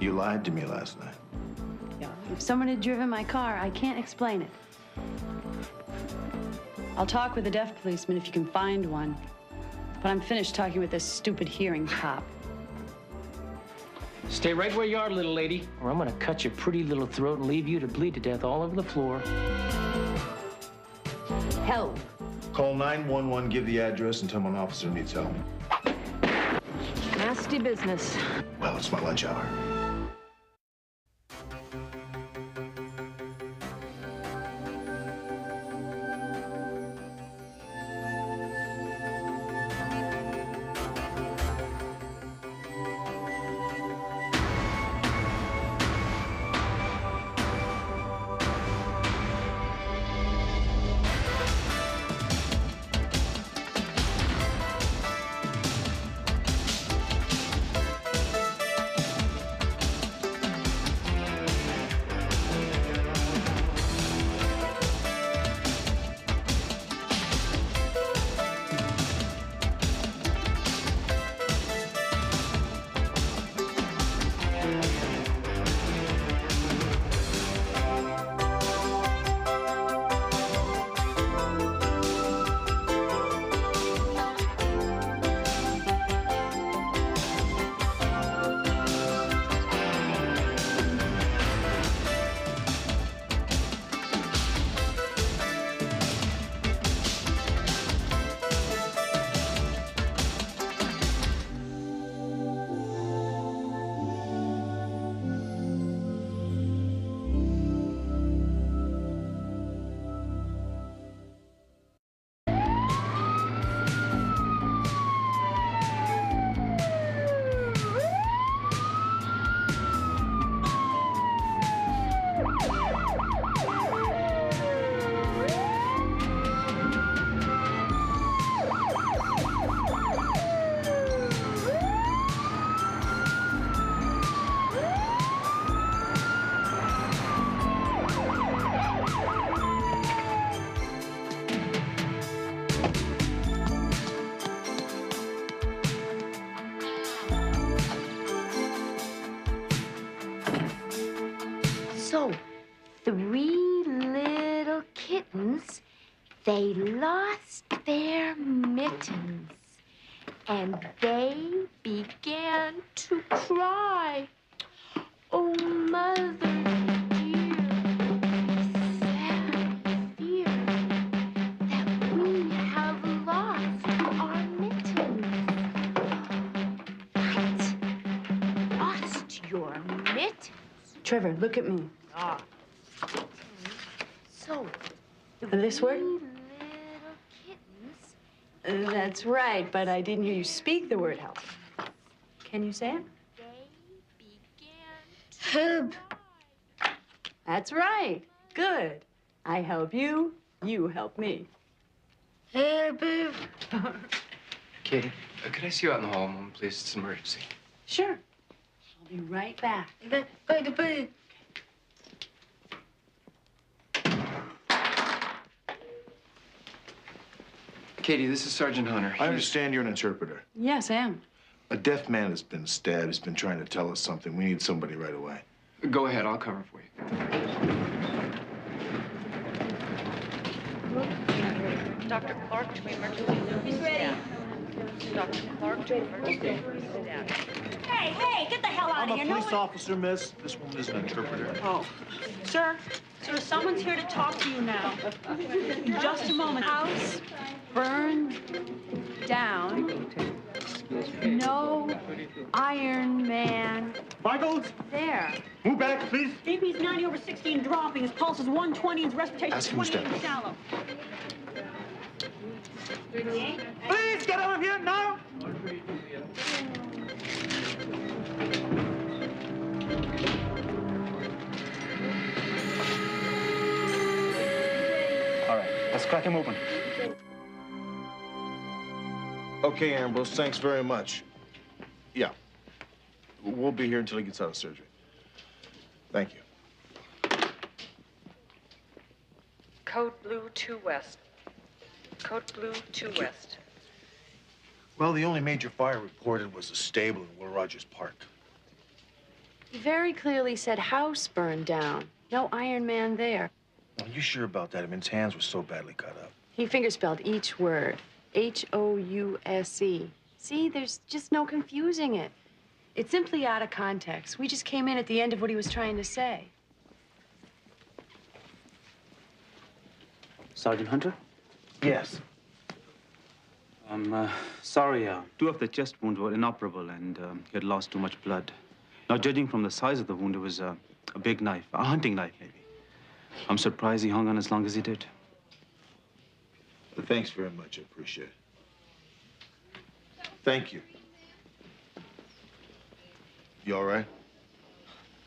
You lied to me last night. Yeah. If someone had driven my car, I can't explain it. I'll talk with a deaf policeman if you can find one. But I'm finished talking with this stupid hearing cop. Stay right where you are, little lady, or I'm gonna cut your pretty little throat and leave you to bleed to death all over the floor. Help. Call 911, give the address, and tell them an officer needs help. Nasty business. Well, it's my lunch hour. So, 3 little kittens, they lost their mittens, and they began to cry. Oh, mother dear, sad fear that we have lost our mittens. What? Lost your mittens? Trevor, look at me. So, This word? 3 little kittens, That's right, but I didn't hear you speak the word help. Can you say it? they began to cry. That's right. Good. I help you, you help me. Katie, could I see you out in the hall a moment, please? It's an emergency. Sure. I'll be right back. Katie, this is Sergeant Hunter. I understand you're an interpreter. Yes, I am. A deaf man has been stabbed. He's been trying to tell us something. We need somebody right away. Go ahead, I'll cover for you. Dr. Clark to emergency room. He's ready. Dr. Clark to emergency room. Hey, get the hell out of here. I'm a police officer, miss. This woman is an interpreter. Oh, sir, someone's here to talk to you now. Just a moment. House burned down. No Iron Man. Michaels, There. move back, please. BP's 90/60 and dropping. His pulse is 120 and his respiration Ask is him to 28 step and shallow. Please get out of here now. All right, let's crack him open. Okay, Ambrose, thanks very much. Yeah. We'll be here until he gets out of surgery. Thank you. Code Blue 2 West. Code Blue 2 West. Well, the only major fire reported was a stable in Will Rogers Park. He very clearly said house burned down. No Iron Man there. Are you sure about that? I mean, his hands were so badly cut up. He fingerspelled each word. House. See, there's just no confusing it. It's simply out of context. We just came in at the end of what he was trying to say. Sergeant Hunter? Yes. I'm sorry. Two of the chest wounds were inoperable, and he had lost too much blood. Now, judging from the size of the wound, it was a big knife, a hunting knife, maybe. I'm surprised he hung on as long as he did. Well, thanks very much. I appreciate it. Thank you. You all right?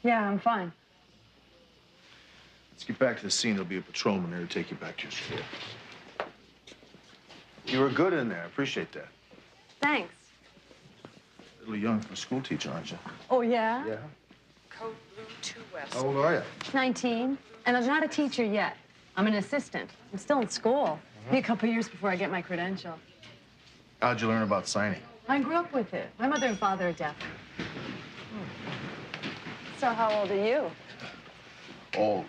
Yeah, I'm fine. Let's get back to the scene. There'll be a patrolman there to take you back to your school. You were good in there. I appreciate that. Thanks. A little young for a school teacher, aren't you? Oh, yeah? Yeah. Code Blue 2 West. How old are you? 19. And I'm not a teacher yet. I'm an assistant. I'm still in school. Be a couple years before I get my credential. How'd you learn about signing? I grew up with it. My mother and father are deaf. So how old are you? Old.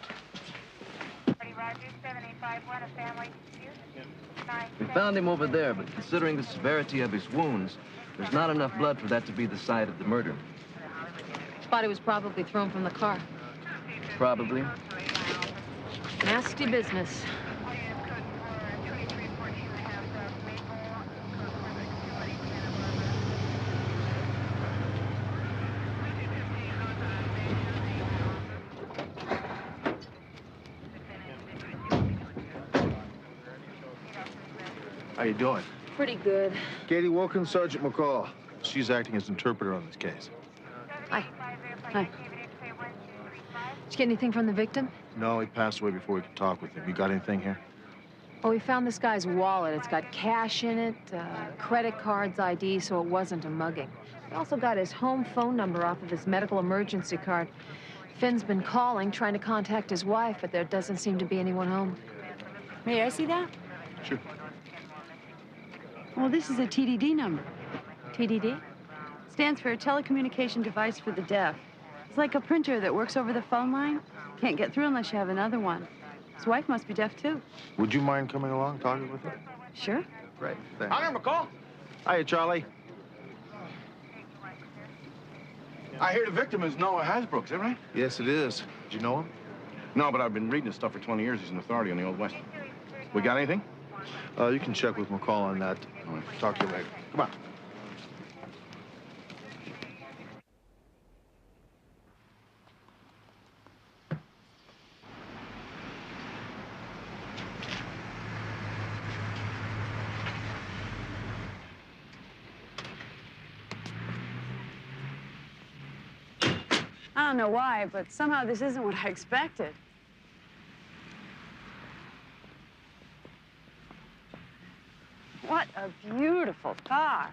We found him over there, but considering the severity of his wounds, there's not enough blood for that to be the site of the murder. His body was probably thrown from the car. Probably. Nasty business. How you doing? Pretty good. Katie Wilkins, Sergeant McCall. She's acting as interpreter on this case. Hi. Hi. Did you get anything from the victim? No, he passed away before we could talk with him. You got anything here? Well, we found this guy's wallet. It's got cash in it, credit cards, ID, so it wasn't a mugging. We also got his home phone number off of his medical emergency card. Finn's been calling, trying to contact his wife, but there doesn't seem to be anyone home. May I see that? Sure. Well, this is a TDD number. TDD? Stands for telecommunication device for the deaf. It's like a printer that works over the phone line. Can't get through unless you have another one. His wife must be deaf, too. Would you mind coming along, talking with him? Sure. Great, thanks. Hunter McCall. Hiya, Charlie. I hear the victim is Noah Hasbrook, is that right? Yes, it is. Did you know him? No, but I've been reading his stuff for 20 years. He's an authority on the Old West. We got anything? You can check with McCall on that. Talk to you later. Come on. I don't know why, but somehow this isn't what I expected. What a beautiful car.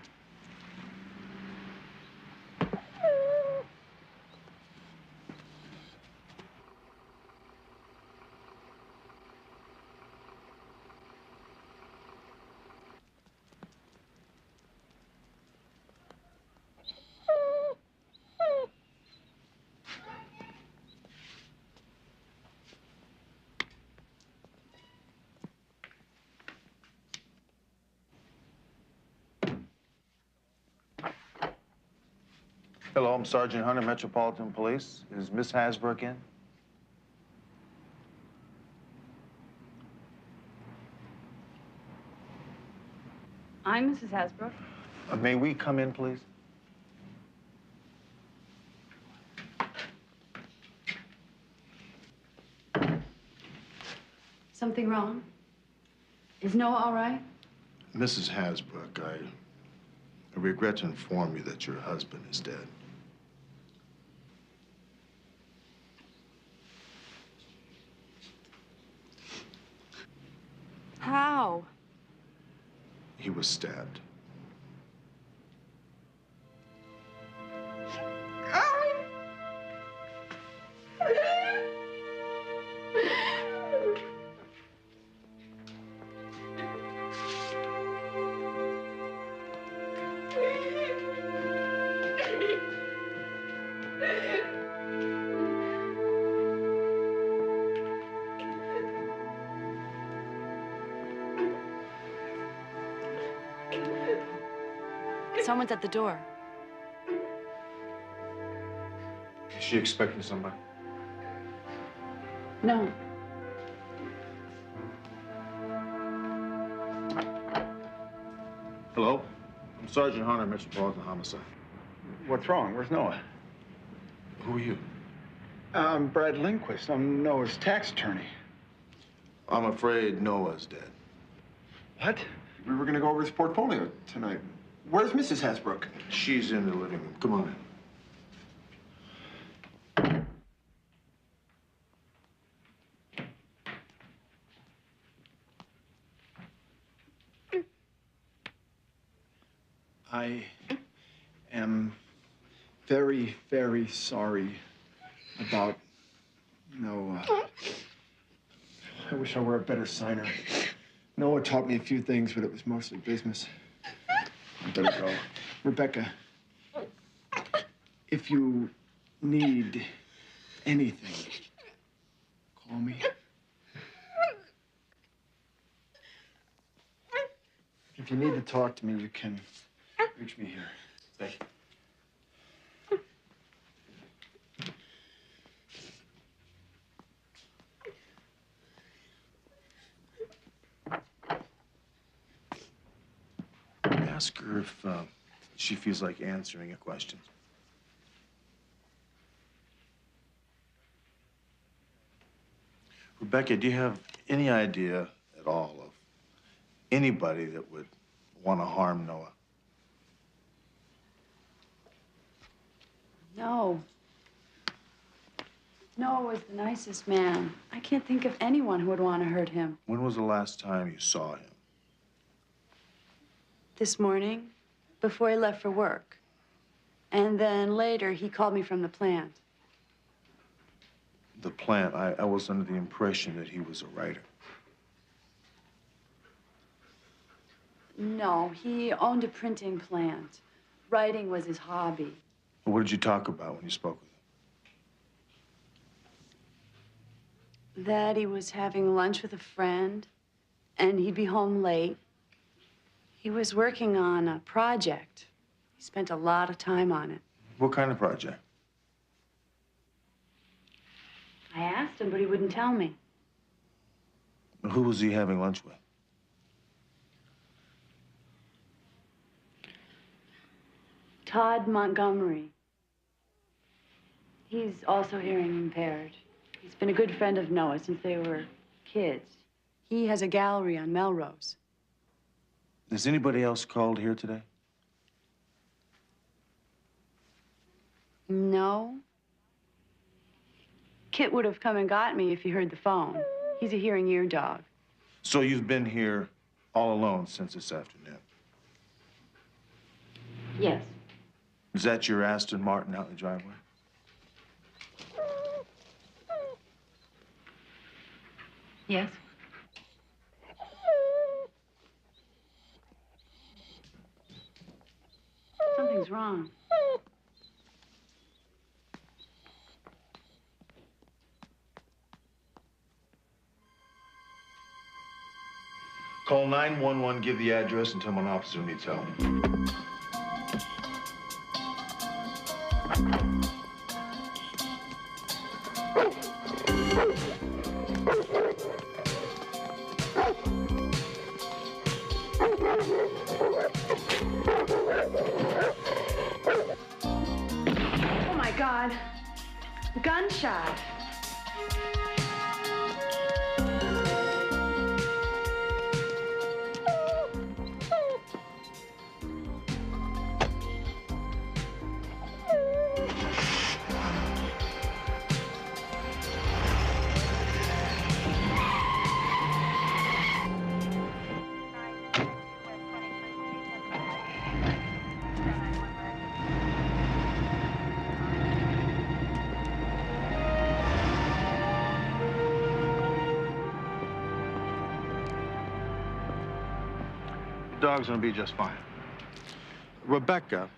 Hello, I'm Sergeant Hunter, Metropolitan Police. Is Miss Hasbrook in? I'm Mrs. Hasbrook. May we come in, please? Something wrong? Is Noah all right? Mrs. Hasbrook, I regret to inform you that your husband is dead. How? He was stabbed. Someone's at the door. Is she expecting somebody? No. Hello? I'm Sergeant Hunter, Metropolitan Homicide. What's wrong? Where's Noah? Who are you? I'm Brad Lindquist. I'm Noah's tax attorney. I'm afraid Noah's dead. What? We were gonna go over his portfolio tonight. Where's Mrs. Hasbrook? She's in the living room. Come on in. I am very, very sorry about Noah. I wish I were a better signer. Noah taught me a few things, but it was mostly business. I better go. Rebecca, if you need anything, call me. If you need to talk to me, you can reach me here. Thank you. Ask her if she feels like answering your questions. Rebecca, do you have any idea at all of anybody that would want to harm Noah? No. Noah was the nicest man. I can't think of anyone who would want to hurt him. When was the last time you saw him? This morning, before he left for work. And then later, he called me from the plant. The plant, I was under the impression that he was a writer. No, he owned a printing plant. Writing was his hobby. What did you talk about when you spoke with him? That he was having lunch with a friend, and he'd be home late. He was working on a project. He spent a lot of time on it. What kind of project? I asked him, but he wouldn't tell me. Who was he having lunch with? Todd Montgomery. He's also hearing impaired. He's been a good friend of Noah since they were kids. He has a gallery on Melrose. Has anybody else called here today? No. Kit would have come and got me if he heard the phone. He's a hearing ear dog. So you've been here all alone since this afternoon? Yes. Is that your Aston Martin out in the driveway? Yes. Something's wrong. Call 911, give the address, and tell an officer needs help. Oh, my God. Gunshot. Dog's gonna be just fine. Rebecca,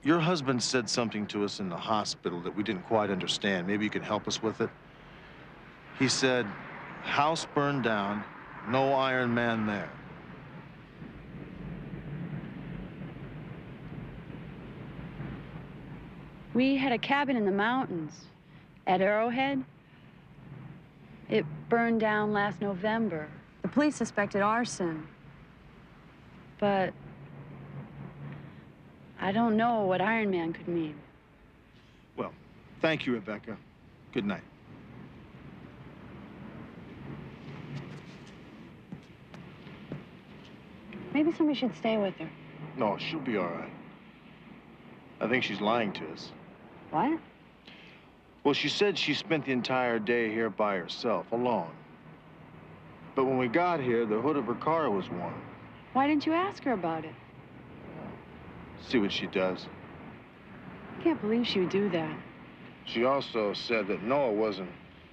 your husband said something to us in the hospital that we didn't quite understand. Maybe you can help us with it. He said, house burned down, no Iron Man there. We had a cabin in the mountains at Arrowhead. It burned down last November. The police suspected arson. But I don't know what Iron Man could mean. Well, thank you, Rebecca. Good night. Maybe somebody should stay with her. No, she'll be all right. I think she's lying to us. What? Well, she said she spent the entire day here by herself, alone. But when we got here, the hood of her car was warm. Why didn't you ask her about it? See what she does. I can't believe she would do that. She also said that Noah wasn't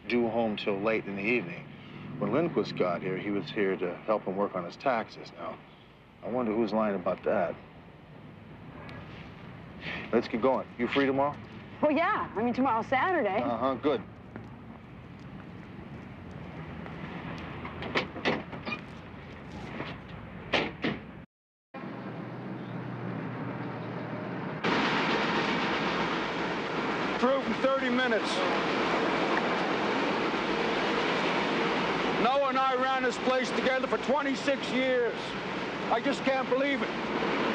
due home till late in the evening. When Lindquist got here, he was here to help him work on his taxes. Now, I wonder who's lying about that. Let's get going. You free tomorrow? Well, yeah. I mean, tomorrow's Saturday. Uh-huh, good. Through in 30 minutes. Noah and I ran this place together for 26 years. I just can't believe it.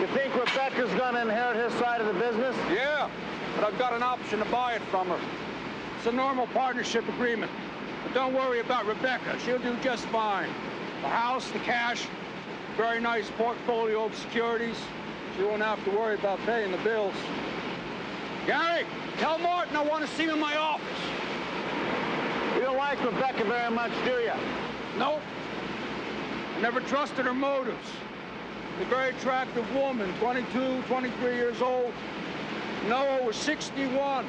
You think Rebecca's gonna inherit his side of the business? Yeah, but I've got an option to buy it from her. It's a normal partnership agreement. But don't worry about Rebecca. She'll do just fine. The house, the cash, very nice portfolio of securities. She won't have to worry about paying the bills. Gary, tell Martin I want to see him in my office. You don't like Rebecca very much, do you? Nope. I never trusted her motives. A very attractive woman, 22, 23 years old. Noah was 61.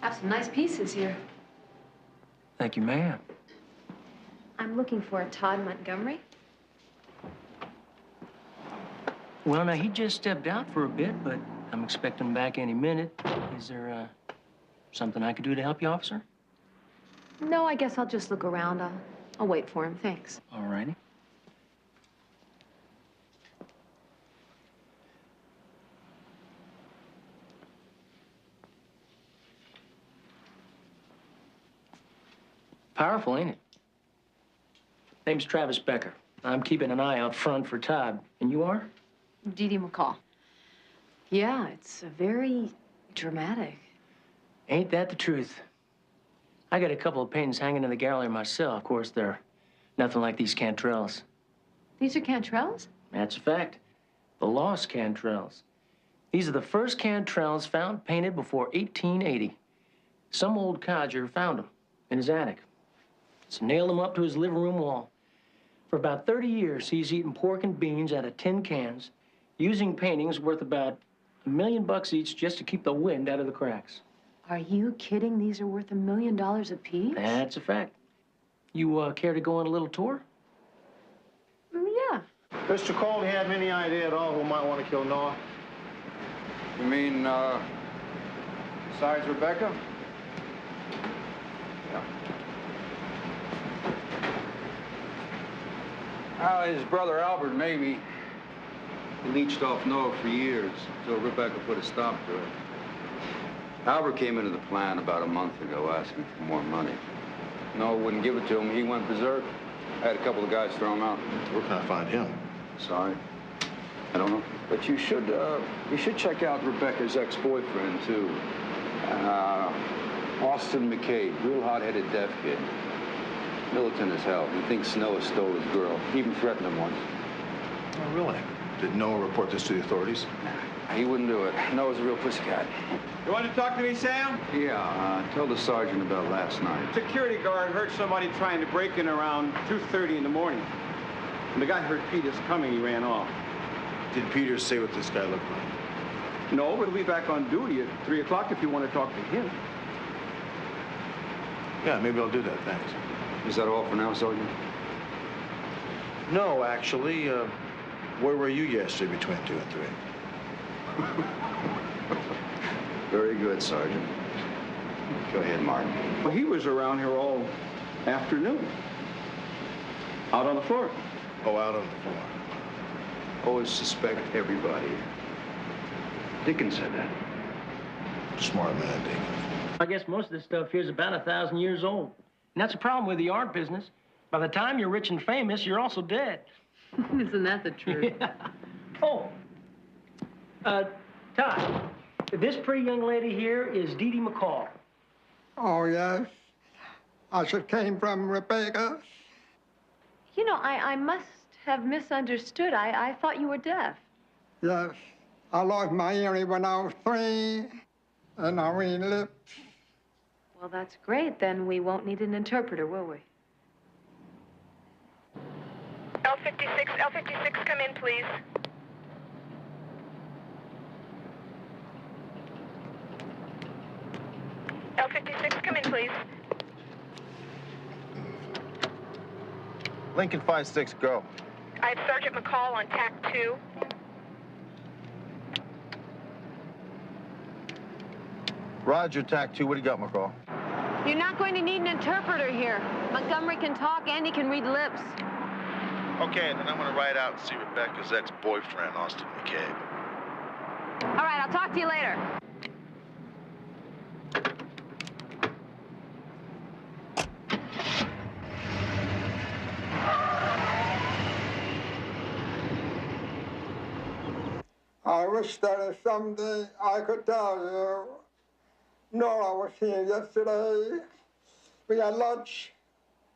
Have some nice pieces here. Thank you, ma'am. I'm looking for a Todd Montgomery. Well, now, he just stepped out for a bit, but I'm expecting him back any minute. Is there, something I could do to help you, officer? No, I guess I'll just look around. I'll wait for him, thanks. All righty. Powerful, ain't it? Name's Travis Becker. I'm keeping an eye out front for Todd. And you are? Dee Dee McCall. Yeah, it's very dramatic. Ain't that the truth? I got a couple of paintings hanging in the gallery myself. Of course, they're nothing like these Cantrells. These are Cantrells? That's a fact. The lost Cantrells. These are the first Cantrells found painted before 1880. Some old codger found them in his attic. So nailed them up to his living room wall. For about 30 years, he's eaten pork and beans out of tin cans, using paintings worth about $1 million each just to keep the wind out of the cracks. Are you kidding? These are worth $1 million apiece? That's a fact. You care to go on a little tour? Yeah. Mr. Cole, do you have any idea at all who might want to kill Noah? You mean, besides Rebecca? His brother Albert, maybe. He leeched off Noah for years until Rebecca put a stop to it. Albert came into the plan about a month ago asking for more money. Noah wouldn't give it to him. He went berserk. I had a couple of guys throw him out. Where can I find him? Sorry. I don't know. But you should check out Rebecca's ex-boyfriend, too. Austin McCabe, real hot-headed deaf kid. Militant as hell. He thinks Noah stole his girl. He even threatened him once. Oh, really? Did Noah report this to the authorities? He wouldn't do it. Noah's a real pussycat. You want to talk to me, Sam? Yeah, tell the sergeant about last night. Security guard heard somebody trying to break in around 2:30 in the morning. When the guy heard Peters coming, he ran off. Did Peters say what this guy looked like? No, but he'll be back on duty at 3 o'clock if you want to talk to him. Yeah, maybe I'll do that, thanks. Is that all for now, Sergeant? No, actually, where were you yesterday between 2 and 3? Very good, Sergeant. Go ahead, Martin. Well, he was around here all afternoon. Out on the floor. Oh, out on the floor. Always suspect everybody. Dickens said that. Smart man, Dickens. I guess most of this stuff here is about 1,000 years old. And that's a problem with the art business. By the time you're rich and famous, you're also dead. Isn't that the truth? Yeah. Oh, Todd, this pretty young lady here is Dee Dee McCall. Oh, yes. She came from Rebecca. You know, I must have misunderstood. I thought you were deaf. Yes. I lost my hearing when I was 3, and I read lips. Well, that's great. Then we won't need an interpreter, will we? L56, come in, please. L56, come in, please. Lincoln 5-6, go. I have Sergeant McCall on TAC 2. Roger, TAC 2, what do you got, McCall? You're not going to need an interpreter here. Montgomery can talk and he can read lips. Okay, and then I'm going to ride out and see Rebecca's ex-boyfriend, Austin McCabe. All right, I'll talk to you later. I wish that someday I could tell you. Nora was here yesterday. We had lunch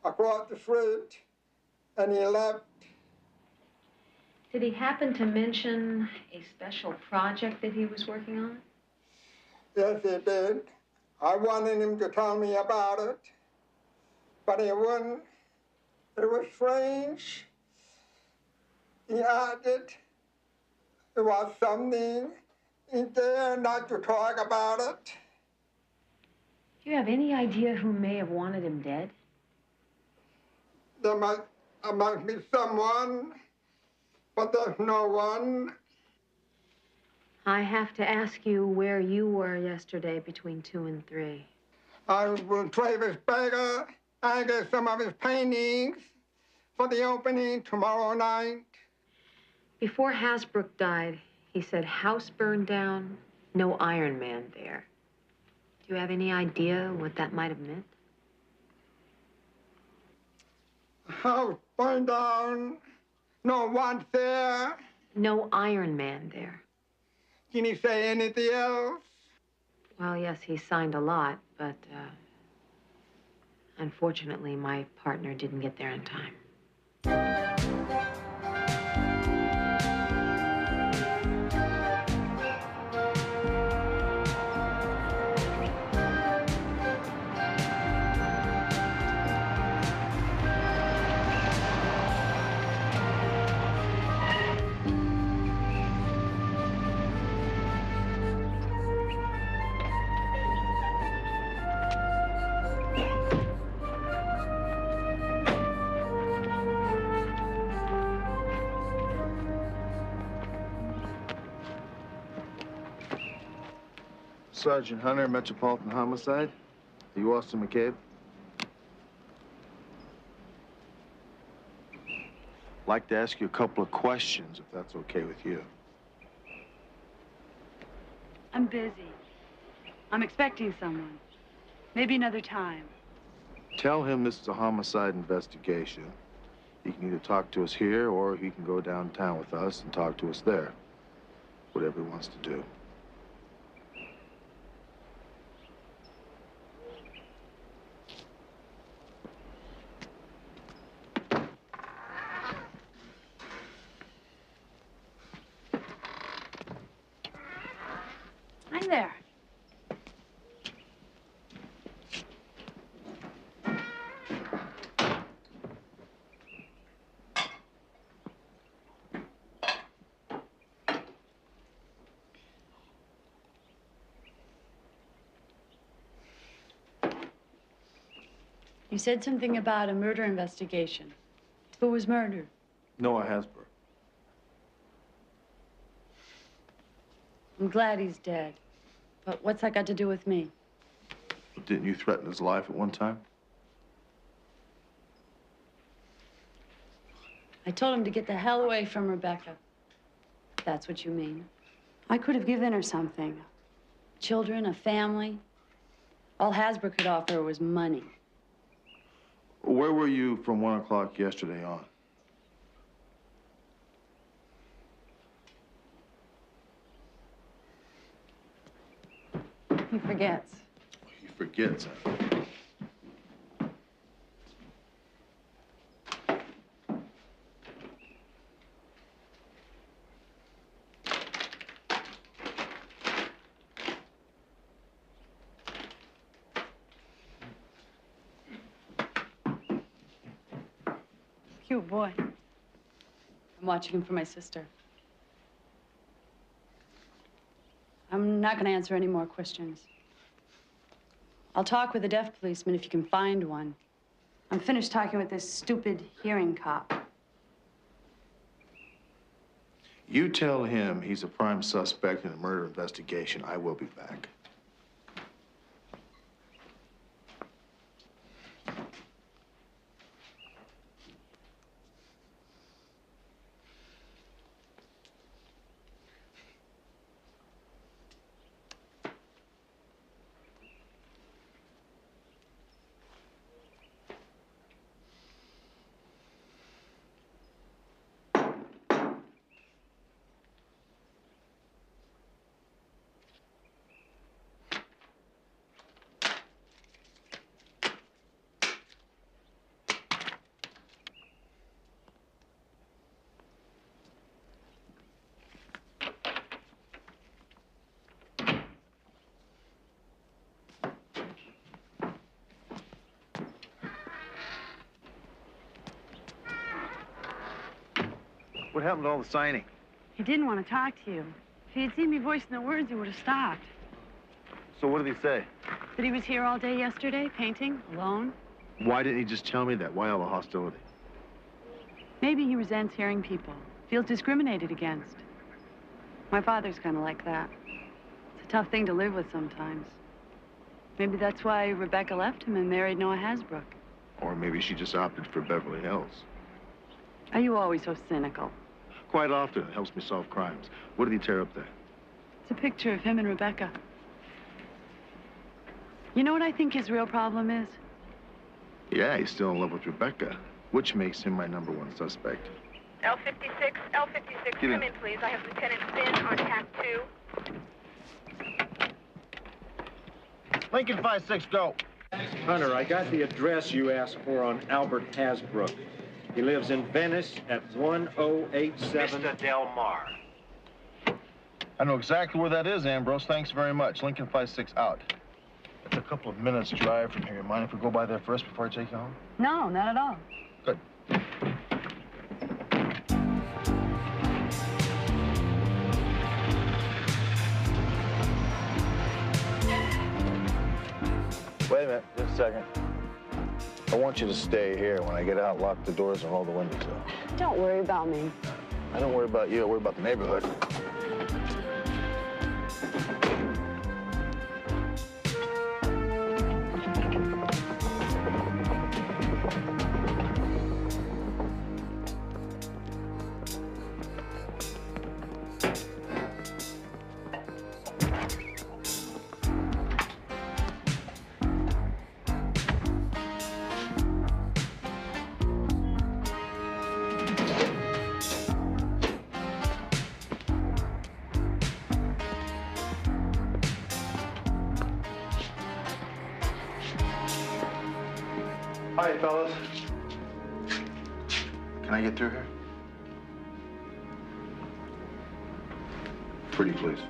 across the street, and he left. Did he happen to mention a special project that he was working on? Yes, he did. I wanted him to tell me about it, but he wouldn't. It was strange. He added it was something he dared not to talk about it. Do you have any idea who may have wanted him dead? There must be someone, but there's no one. I have to ask you where you were yesterday between 2 and 3. I was with Travis Baker. I get some of his paintings for the opening tomorrow night. Before Hasbrook died, he said house burned down, no Iron Man there. Do you have any idea what that might have meant? House burned down, no one there. No Iron Man there. Can he say anything else? Well, yes, he signed a lot, but unfortunately, my partner didn't get there in time. Sergeant Hunter, Metropolitan Homicide. Are you Austin McCabe? I'd like to ask you a couple of questions, if that's okay with you. I'm busy. I'm expecting someone. Maybe another time. Tell him this is a homicide investigation. He can either talk to us here, or he can go downtown with us and talk to us there. Whatever he wants to do. there. You said something about a murder investigation. Who was murdered? Noah Hasbro. I'm glad he's dead. But what's that got to do with me? Didn't you threaten his life at one time? I told him to get the hell away from Rebecca. That's what you mean. I could have given her something. Children, a family. All Hasbro could offer her was money. Where were you from 1 o'clock yesterday on? He forgets. He forgets, huh? Cute boy. I'm watching him for my sister. I'm not going to answer any more questions. I'll talk with the deaf policeman if you can find one. I'm finished talking with this stupid hearing cop. You tell him he's a prime suspect in a murder investigation. I will be back. What happened to all the signing? He didn't want to talk to you. If he had seen me voicing the words, he would have stopped. So what did he say? That he was here all day yesterday, painting, alone. Why didn't he just tell me that? Why all the hostility? Maybe he resents hearing people, feels discriminated against. My father's kind of like that. It's a tough thing to live with sometimes. Maybe that's why Rebecca left him and married Noah Hasbrook. Or maybe she just opted for Beverly Hills. Are you always so cynical? Quite often, it helps me solve crimes. What did he tear up there? It's a picture of him and Rebecca. You know what I think his real problem is? Yeah, he's still in love with Rebecca, which makes him my #1 suspect. L56, L56, come in, please. I have Lieutenant Finn on tack 2. Lincoln 5-6, go. Hunter, I got the address you asked for on Albert Hasbrook. He lives in Venice at 1087. Mr. Del Mar. I know exactly where that is, Ambrose. Thanks very much. Lincoln 5-6 out. It's a couple of minutes drive from here. Mind if we go by there first before I take you home? No, not at all. Good. Wait a minute, just a second. I want you to stay here. When I get out, lock the doors and roll the windows up. Don't worry about me. I don't worry about you, I worry about the neighborhood. Hi, fellas. Can I get through here? Pretty, please.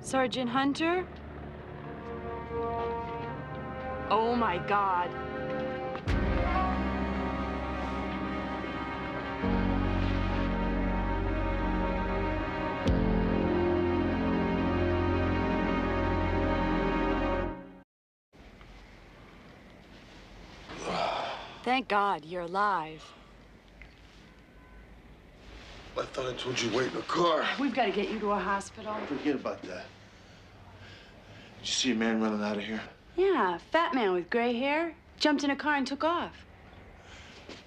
Sergeant Hunter? Oh my God. Thank God you're alive. I thought I told you to wait in the car. We've got to get you to a hospital. Forget about that. Did you see a man running out of here? Yeah, fat man with gray hair. Jumped in a car and took off.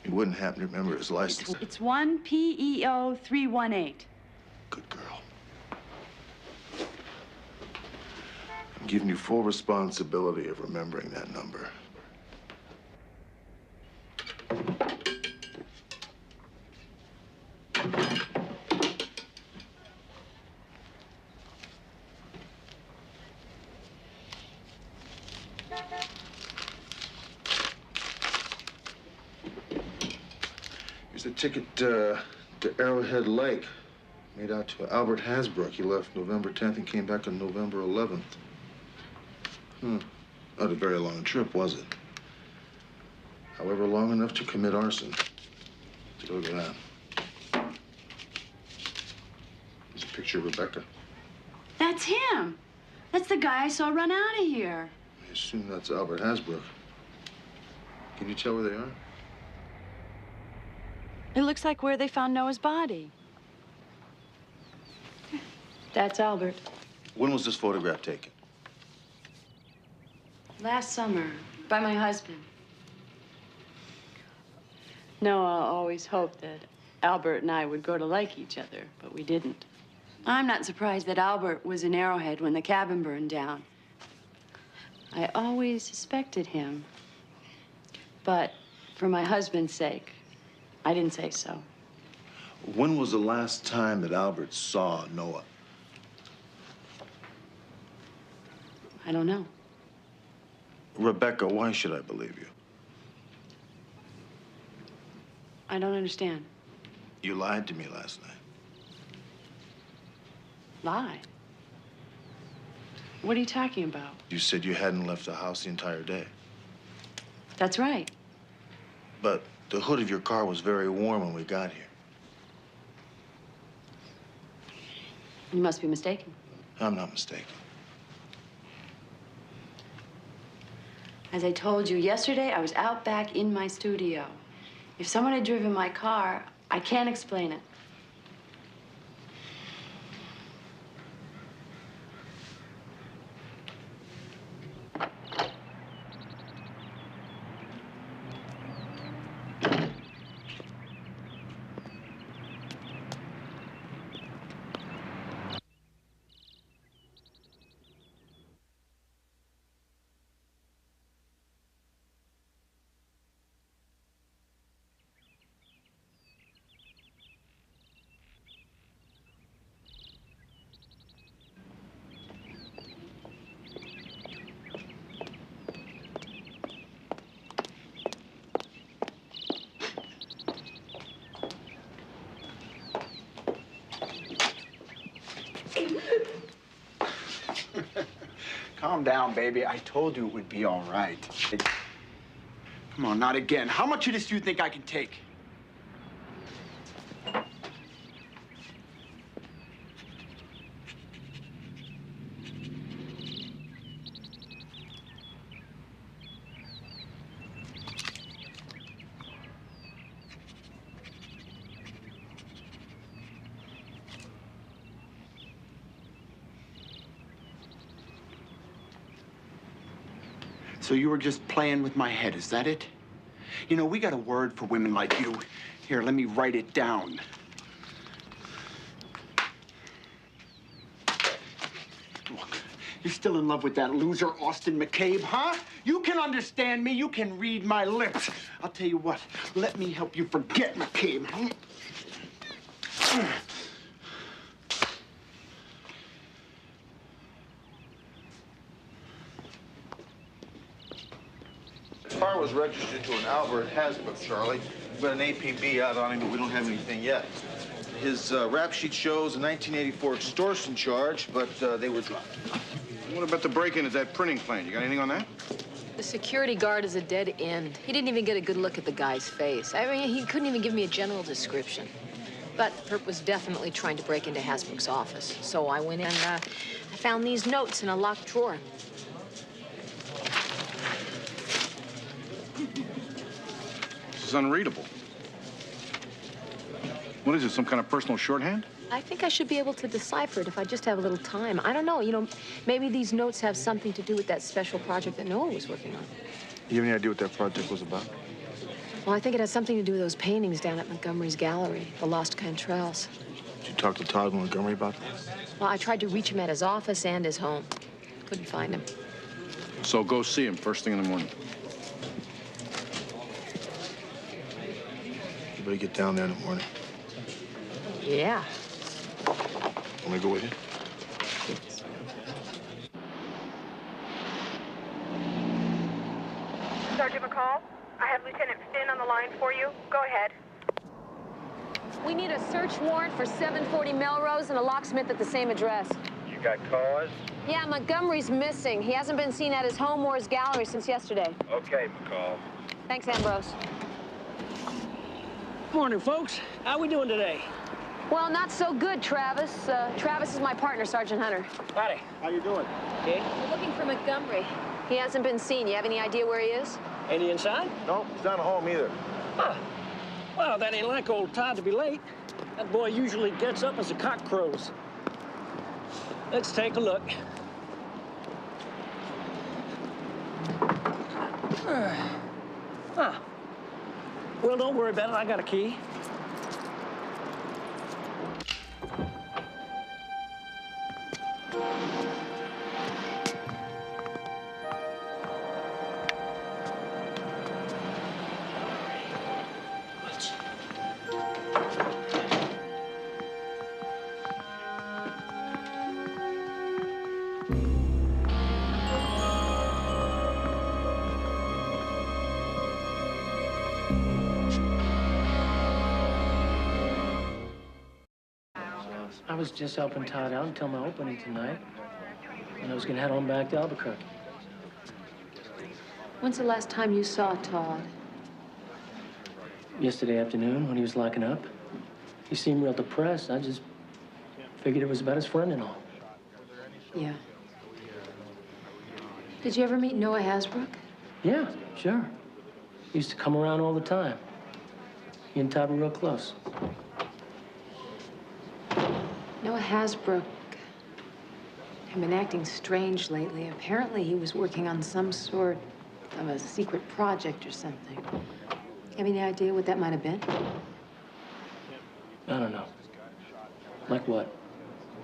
He wouldn't happen to remember his license. It's 1PEO318. Good girl. I'm giving you full responsibility of remembering that number. Here's a ticket to Arrowhead Lake. Made out to Albert Hasbrook. He left November 10th and came back on November 11th. Not a very long trip, was it? However, long enough to commit arson. Take a look at that. There's a picture of Rebecca. That's him. That's the guy I saw run out of here. I assume that's Albert Hasbrook. Can you tell where they are? It looks like where they found Noah's body. That's Albert. When was this photograph taken? Last summer, by my husband. Noah always hoped that Albert and I would grow to like each other, but we didn't. I'm not surprised that Albert was in Arrowhead when the cabin burned down. I always suspected him. But for my husband's sake, I didn't say so. When was the last time that Albert saw Noah? I don't know. Rebecca, why should I believe you? I don't understand. You lied to me last night. Lie? What are you talking about? You said you hadn't left the house the entire day. That's right. But the hood of your car was very warm when we got here. You must be mistaken. I'm not mistaken. As I told you yesterday, I was out back in my studio. If someone had driven my car, I can't explain it. Calm down, baby. I told you it would be all right. Come on, not again. How much of this do you think I can take? So you were just playing with my head, is that it? You know, we got a word for women like you. Here, let me write it down. You're still in love with that loser, Austin McCabe, huh? You can understand me. You can read my lips. I'll tell you what. Let me help you forget McCabe. The car was registered to an Albert Hasbrook, Charlie. We've got an APB out on him, but we don't have anything yet. His rap sheet shows a 1984 extortion charge, but they were dropped. What about the break-in at that printing plant? You got anything on that? The security guard is a dead end. He didn't even get a good look at the guy's face. I mean, he couldn't even give me a general description. But Herb was definitely trying to break into Hasbrook's office. So I went in and I found these notes in a locked drawer. This is unreadable. What is it, some kind of personal shorthand? I think I should be able to decipher it if I just have a little time. I don't know, you know, maybe these notes have something to do with that special project that Noah was working on. You have any idea what that project was about? Well, I think it has something to do with those paintings down at Montgomery's gallery, the Lost Cantrells. Did you talk to Todd Montgomery about that? Well, I tried to reach him at his office and his home. Couldn't find him. So go see him first thing in the morning. You better get down there in the morning. Yeah. Want me to go with you? Sergeant McCall, I have Lieutenant Finn on the line for you. Go ahead. We need a search warrant for 740 Melrose and a locksmith at the same address. You got cause? Yeah, Montgomery's missing. He hasn't been seen at his home or his gallery since yesterday. Okay, McCall. Thanks, Ambrose. Morning, folks. How we doing today? Well, not so good, Travis. Travis is my partner, Sergeant Hunter. Howdy. How you doing? Okay. We're looking for Montgomery. He hasn't been seen. You have any idea where he is? Ain't he inside? No, he's not at home either. Huh. Well, that ain't like old Todd to be late. That boy usually gets up as the cock crows. Let's take a look. Huh. Well, don't worry about it. I got a key. I was just helping Todd out until my opening tonight. And I was gonna head on back to Albuquerque. When's the last time you saw Todd? Yesterday afternoon when he was locking up. He seemed real depressed. I just figured it was about his friend and all. Yeah. Did you ever meet Noah Hasbrook? Yeah, sure. He used to come around all the time. He and Todd were real close. Noah Hasbrook had been acting strange lately. Apparently, he was working on some sort of a secret project or something. You have any idea what that might have been? I don't know. Like what?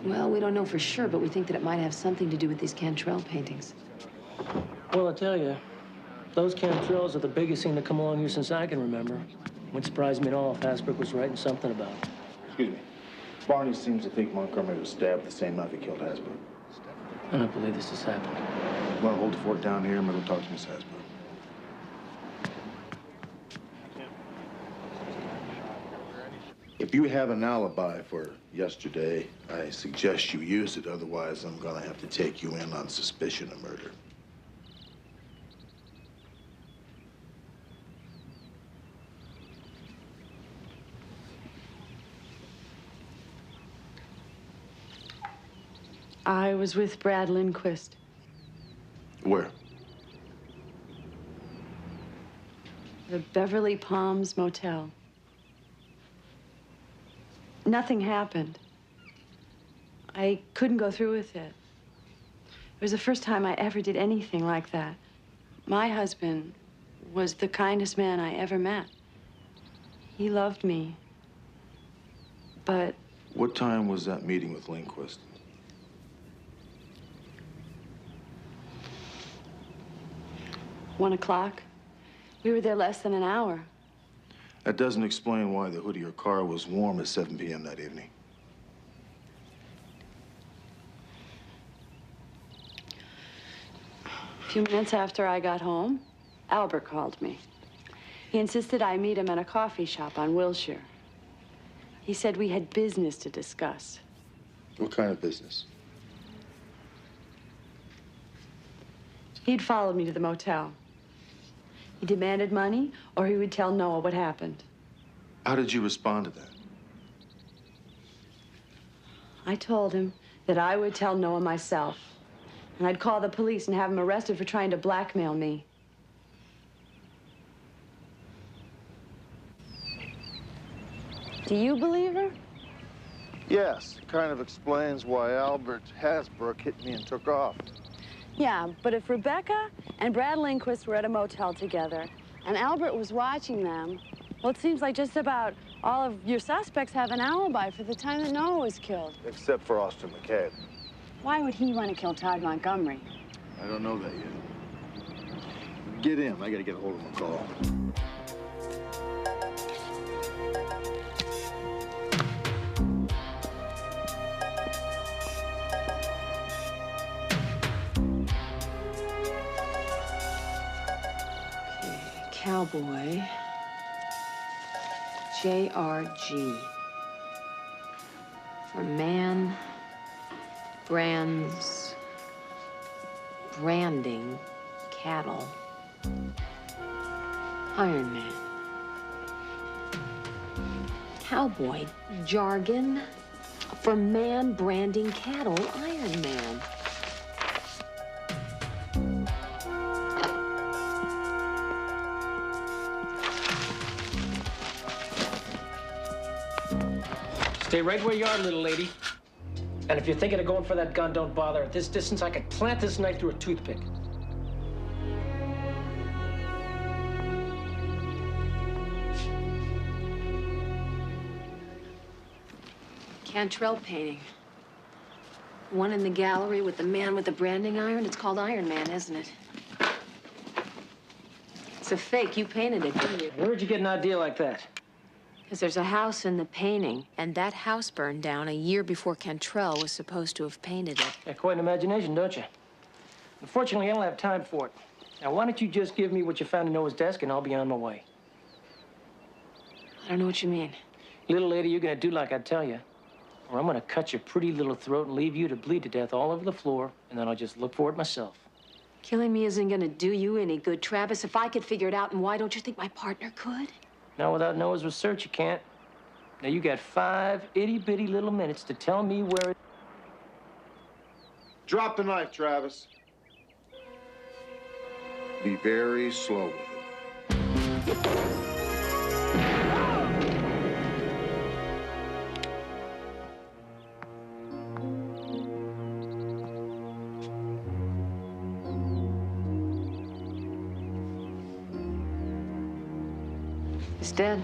Well, we don't know for sure, but we think that it might have something to do with these Cantrell paintings. Well, I tell you, those Cantrells are the biggest thing to come along here since I can remember. Wouldn't surprise me at all if Hasbrook was writing something about it. Excuse me. Barney seems to think Montgomery was stabbed the same knife he killed Hasbrook. I don't believe this has happened. You want to hold the fort down here? I'm going to go talk to Miss Hasbrook. If you have an alibi for yesterday, I suggest you use it. Otherwise, I'm going to have to take you in on suspicion of murder. I was with Brad Lindquist. Where? The Beverly Palms Motel. Nothing happened. I couldn't go through with it. It was the first time I ever did anything like that. My husband was the kindest man I ever met. He loved me. But... What time was that meeting with Lindquist? 1 o'clock. We were there less than an hour. That doesn't explain why the hood of your car was warm at 7 p.m. that evening. A few minutes after I got home, Albert called me. He insisted I meet him at a coffee shop on Wilshire. He said we had business to discuss. What kind of business? He'd followed me to the motel. He demanded money, or he would tell Noah what happened. How did you respond to that? I told him that I would tell Noah myself, and I'd call the police and have him arrested for trying to blackmail me. Do you believe her? Yes, it kind of explains why Albert Hasbrook hit me and took off. Yeah, but if Rebecca and Brad Lindquist were at a motel together, and Albert was watching them, well, it seems like just about all of your suspects have an alibi for the time that Noah was killed. Except for Austin McCabe. Why would he want to kill Todd Montgomery? I don't know that yet. Get in. I gotta get a hold of McCall. Cowboy. JRG. For man, brands, branding, cattle. Iron Man. Cowboy jargon. For man, branding, cattle, Iron Man. Stay right where you are, little lady. And if you're thinking of going for that gun, don't bother. At this distance, I could plant this knife through a toothpick. Cantrell painting. One in the gallery with the man with the branding iron. It's called Iron Man, isn't it? It's a fake. You painted it, didn't you? Where'd you get an idea like that? Because there's a house in the painting, and that house burned down a year before Cantrell was supposed to have painted it. Got quite an imagination, don't you? Unfortunately, I don't have time for it. Now, why don't you just give me what you found in Noah's desk, and I'll be on my way. I don't know what you mean. Little lady, you're gonna do like I tell you, or I'm gonna cut your pretty little throat and leave you to bleed to death all over the floor, and then I'll just look for it myself. Killing me isn't gonna do you any good, Travis. If I could figure it out, and why don't you think my partner could? Now, without Noah's research, you can't. Now, you got 5 itty-bitty little minutes to tell me where it... Drop the knife, Travis. Be very slow with it. He's dead.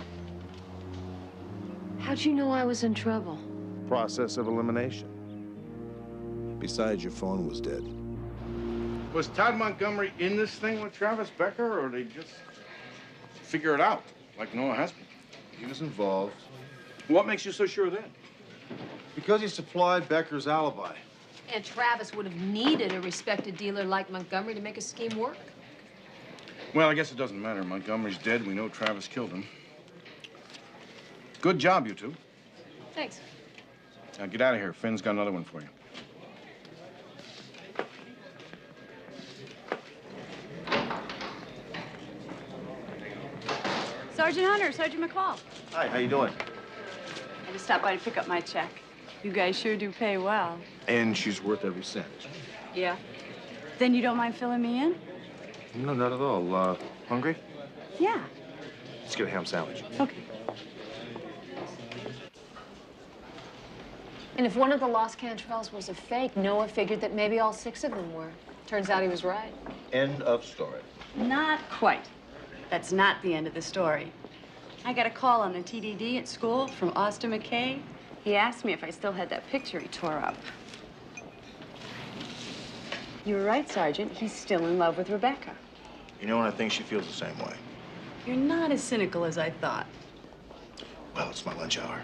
How'd you know I was in trouble? Process of elimination. Besides, your phone was dead. Was Todd Montgomery in this thing with Travis Becker, or did they just figure it out, like Noah Hasbrook? He was involved. What makes you so sure then? Because he supplied Becker's alibi. And Travis would have needed a respected dealer like Montgomery to make his scheme work. Well, I guess it doesn't matter. Montgomery's dead. We know Travis killed him. Good job, you two. Thanks. Now get out of here. Finn's got another one for you. Sergeant Hunter, Sergeant McCall. Hi, how you doing? I just stopped by to pick up my check. You guys sure do pay well. And she's worth every cent. Yeah? Then you don't mind filling me in? No, not at all. Hungry? Yeah. Let's get a ham sandwich. Okay. And if one of the lost Cantrells was a fake, Noah figured that maybe all 6 of them were. Turns out he was right. End of story. Not quite. That's not the end of the story. I got a call on the TDD at school from Austin McCabe. He asked me if I still had that picture he tore up. You were right, Sergeant. He's still in love with Rebecca. You know, and I think she feels the same way. You're not as cynical as I thought. Well, it's my lunch hour.